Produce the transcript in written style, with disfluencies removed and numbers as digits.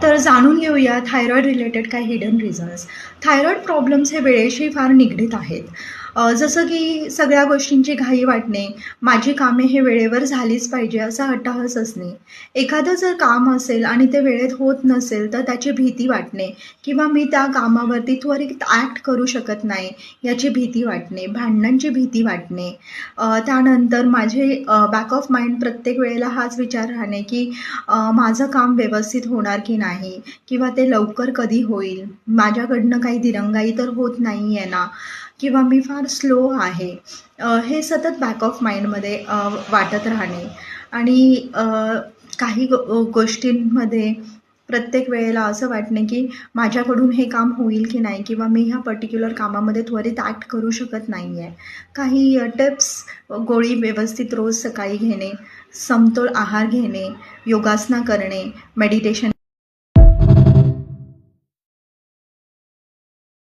तर जाणून घेऊया थायरॉईड रिलेटेड काही हिडन रिझन्स. थायरॉईड प्रॉब्लेम्स हे वेळेशी फार निगडीत आहेत. जसं की सगळ्या गोष्टींची घाई वाटणे, माझी कामे हे वेळेवर झालीच पाहिजे असा हट्टहास असणे, एखादं जर काम असेल आणि ते वेळेत होत नसेल तर त्याची भीती वाटणे किंवा मी त्या कामावरती त्वरित ॲक्ट करू शकत नाही याची भीती वाटणे, भांडणांची भीती वाटणे. त्यानंतर माझे बॅक ऑफ माइंड प्रत्येक वेळेला हाच विचार राहणे की माझं काम व्यवस्थित होणार की नाही किंवा ते लवकर कधी होईल, माझ्याकडनं काही दिरंगाई तर होत नाही आहे ना किंवा मी फार स्लो आहे. हे सतत बॅक ऑफ माइंडमध्ये वाटत राहणे आणि काही गोष्टींमध्ये प्रत्येक वेळेला असं वाटणे की माझ्याकडून हे काम होईल की नाही किंवा मी ह्या पर्टिक्युलर कामामध्ये त्वरित ॲक्ट करू शकत नाही आहे. काही टिप्स, गोळी व्यवस्थित रोज सकाळी घेणे, समतोल आहार घेणे, योगासनं करणे, मेडिटेशन